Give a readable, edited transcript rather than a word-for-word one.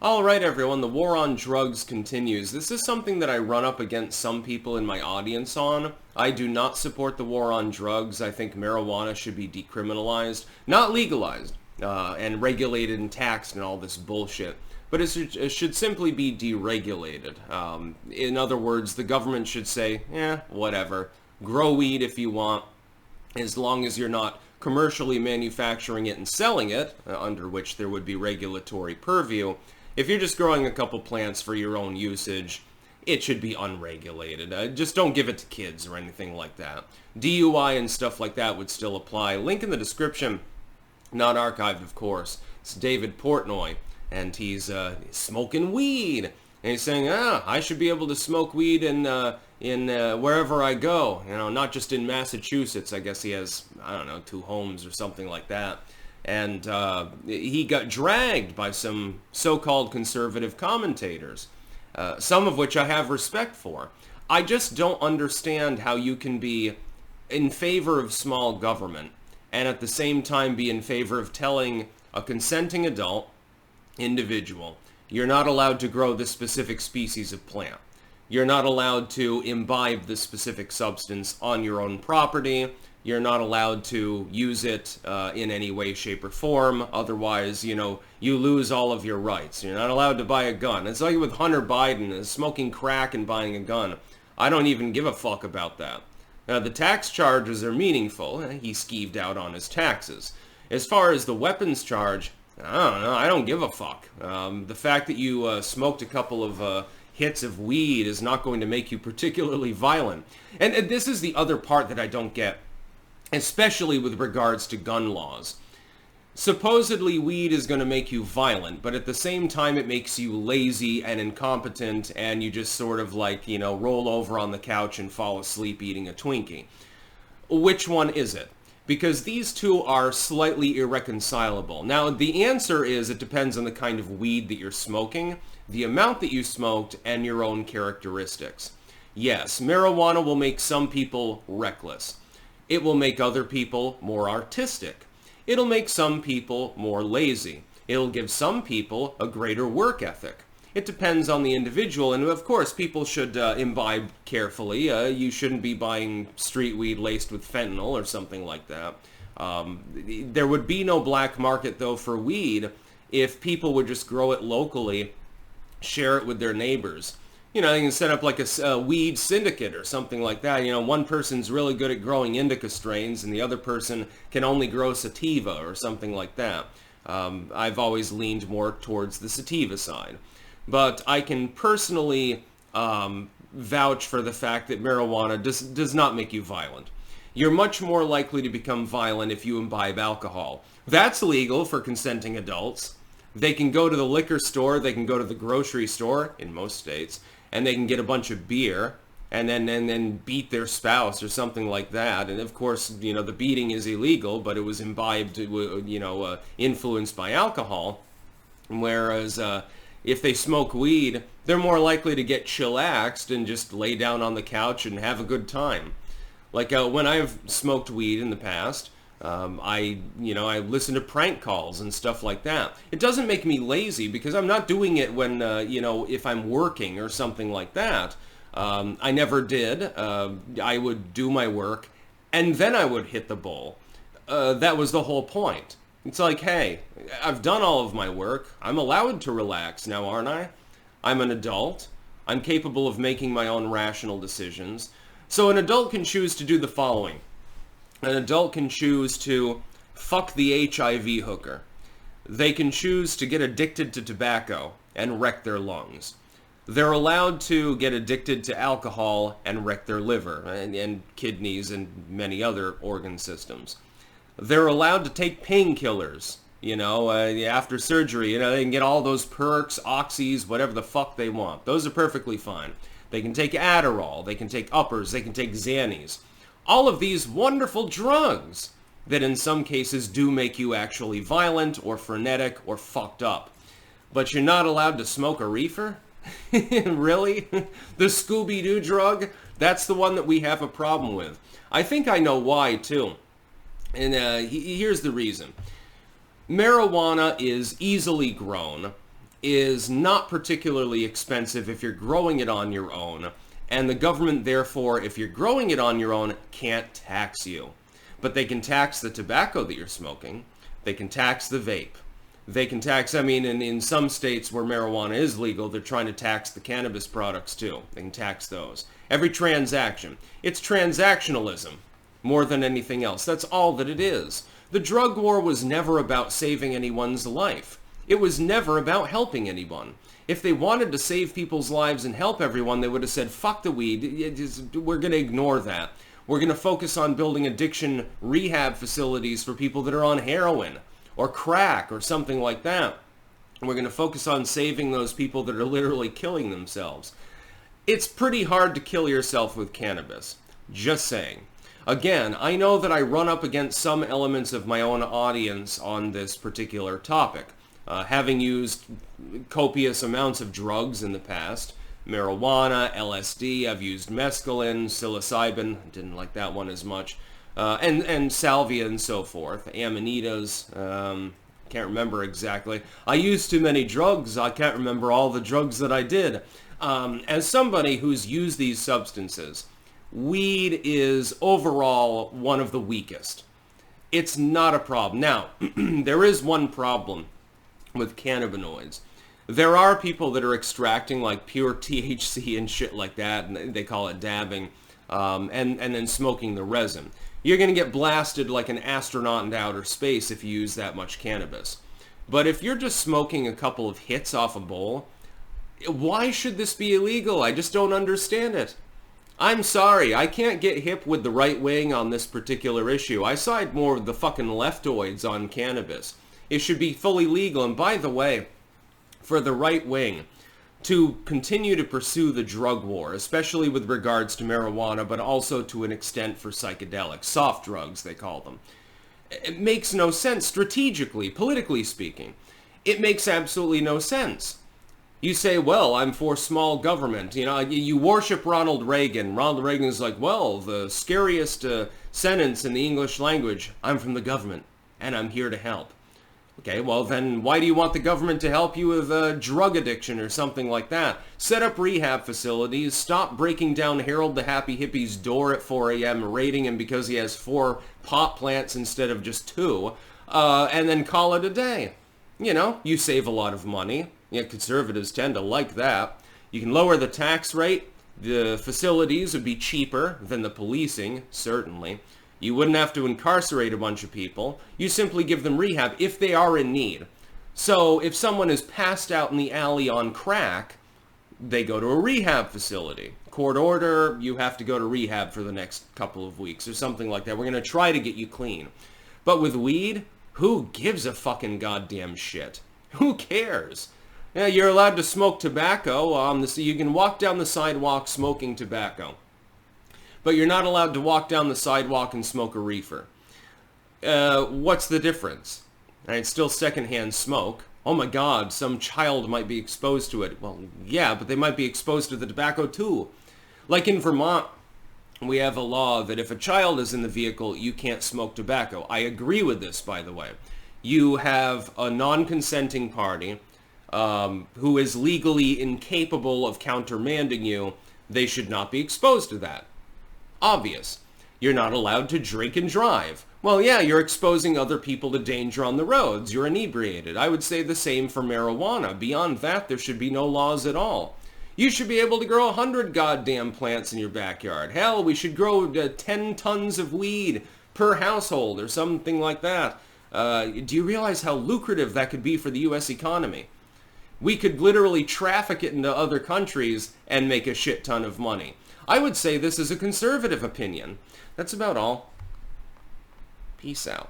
Alright everyone, the war on drugs continues. This is something that I run up against some people in my audience on. I do not support the war on drugs. I think marijuana should be decriminalized, not legalized, and regulated and taxed and all this bullshit. But it should simply be deregulated. In other words, the government should say, whatever. Grow weed if you want, as long as you're not commercially manufacturing it and selling it, under which there would be regulatory purview. If you're just growing a couple plants for your own usage, it should be unregulated. Just don't give it to kids or anything like that. DUI and stuff like that would still apply. Link in the description, not archived of course. It's David Portnoy, and he's smoking weed. And he's saying, I should be able to smoke weed in wherever I go. You know, not just in Massachusetts. I guess he has, 2 homes or something like that. And he got dragged by some so-called conservative commentators, some of which I have respect for. I just don't understand how you can be in favor of small government and at the same time be in favor of telling a consenting adult individual, you're not allowed to grow this specific species of plant. You're not allowed to imbibe this specific substance on your own property. You're not allowed to use it in any way, shape, or form. Otherwise, you lose all of your rights. You're not allowed to buy a gun. It's like with Hunter Biden smoking crack and buying a gun. I don't even give a fuck about that. Now, the tax charges are meaningful. He skeeved out on his taxes. As far as the weapons charge, I don't know. I don't give a fuck. The fact that you smoked a couple of hits of weed is not going to make you particularly violent. And this is the other part that I don't get, especially with regards to gun laws. Supposedly weed is going to make you violent, but at the same time it makes you lazy and incompetent, and you just sort of roll over on the couch and fall asleep eating a Twinkie. Which one is it? Because these two are slightly irreconcilable. Now, the answer is it depends on the kind of weed that you're smoking, the amount that you smoked, and your own characteristics. Yes, marijuana will make some people reckless. It will make other people more artistic. It'll make some people more lazy. It'll give some people a greater work ethic. It depends on the individual, and of course people should imbibe carefully. You shouldn't be buying street weed laced with fentanyl or something like that. There would be no black market, though, for weed if people would just grow it locally, share it with their neighbors. They can set up like a weed syndicate or something like that. One person's really good at growing indica strains and the other person can only grow sativa or something like that. I've always leaned more towards the sativa side. But I can personally vouch for the fact that marijuana does not make you violent. You're much more likely to become violent if you imbibe alcohol. That's legal for consenting adults. They can go to the liquor store, they can go to the grocery store, in most states, and they can get a bunch of beer and then beat their spouse or something like that. And of course, the beating is illegal, but it was imbibed, influenced by alcohol. Whereas if they smoke weed, they're more likely to get chillaxed and just lay down on the couch and have a good time. Like when I've smoked weed in the past, I listen to prank calls and stuff like that. It doesn't make me lazy because I'm not doing it when, if I'm working or something like that. I never did. I would do my work and then I would hit the bowl. That was the whole point. It's like, hey, I've done all of my work. I'm allowed to relax now, aren't I? I'm an adult. I'm capable of making my own rational decisions. So an adult can choose to do the following. An adult can choose to fuck the HIV hooker. They can choose to get addicted to tobacco and wreck their lungs. They're allowed to get addicted to alcohol and wreck their liver and kidneys and many other organ systems. They're allowed to take painkillers, after surgery. They can get all those perks, oxys, whatever the fuck they want. Those are perfectly fine. They can take Adderall, they can take uppers, they can take Xannies. All of these wonderful drugs that in some cases do make you actually violent or frenetic or fucked up. But you're not allowed to smoke a reefer? Really? The Scooby-Doo drug? That's the one that we have a problem with. I think I know why, too. And here's the reason. Marijuana is easily grown. is not particularly expensive if you're growing it on your own, and the government, therefore, if you're growing it on your own, can't tax you. But they can tax the tobacco that you're smoking. They can tax the vape. They can tax, in some states where marijuana is legal, they're trying to tax the cannabis products too. They can tax those. Every transaction. It's transactionalism more than anything else. That's all that it is. The drug war was never about saving anyone's life. It was never about helping anyone. If they wanted to save people's lives and help everyone, they would have said, fuck the weed, we're going to ignore that. We're going to focus on building addiction rehab facilities for people that are on heroin or crack or something like that. We're going to focus on saving those people that are literally killing themselves. It's pretty hard to kill yourself with cannabis. Just saying. Again, I know that I run up against some elements of my own audience on this particular topic. Having used copious amounts of drugs in the past, marijuana, LSD, I've used mescaline, psilocybin, didn't like that one as much, and salvia and so forth, amanitas, can't remember exactly. I used too many drugs, I can't remember all the drugs that I did. As somebody who's used these substances, weed is overall one of the weakest. It's not a problem. Now, there is one problem with cannabinoids. There are people that are extracting like pure THC and shit like that, and they call it dabbing, and then smoking the resin. You're going to get blasted like an astronaut into outer space if you use that much cannabis. But if you're just smoking a couple of hits off a bowl, why should this be illegal? I just don't understand it. I'm sorry, I can't get hip with the right wing on this particular issue. I side more with the fucking leftoids on cannabis. It should be fully legal. And by the way, for the right wing to continue to pursue the drug war, especially with regards to marijuana, but also to an extent for psychedelics, soft drugs they call them, it makes no sense strategically, politically speaking. It makes absolutely no sense. You say, well, I'm for small government. You know, you worship Ronald Reagan. Ronald Reagan is like, well, the scariest sentence in the English language, I'm from the government, and I'm here to help. Okay, well then, why do you want the government to help you with drug addiction or something like that? Set up rehab facilities, stop breaking down Harold the Happy Hippie's door at 4 a.m., raiding him because he has 4 pot plants instead of just 2, and then call it a day. You know, you save a lot of money. Yeah, conservatives tend to like that. You can lower the tax rate. The facilities would be cheaper than the policing, certainly. You wouldn't have to incarcerate a bunch of people. You simply give them rehab if they are in need. So if someone is passed out in the alley on crack, they go to a rehab facility. Court order, you have to go to rehab for the next couple of weeks or something like that. We're going to try to get you clean. But with weed, who gives a fucking goddamn shit? Who cares? Yeah, you're allowed to smoke tobacco. You can walk down the sidewalk smoking tobacco. But you're not allowed to walk down the sidewalk and smoke a reefer. What's the difference? It's still secondhand smoke. Oh my God, some child might be exposed to it. Well, yeah, but they might be exposed to the tobacco too. Like in Vermont, we have a law that if a child is in the vehicle, you can't smoke tobacco. I agree with this, by the way. You have a non-consenting party who is legally incapable of countermanding you. They should not be exposed to that. Obvious. You're not allowed to drink and drive. Well, yeah, you're exposing other people to danger on the roads. You're inebriated. I would say the same for marijuana. Beyond that, there should be no laws at all. You should be able to grow 100 goddamn plants in your backyard. Hell, we should grow 10 tons of weed per household or something like that. Do you realize how lucrative that could be for the U.S. economy? We could literally traffic it into other countries and make a shit ton of money. I would say this is a conservative opinion. That's about all. Peace out.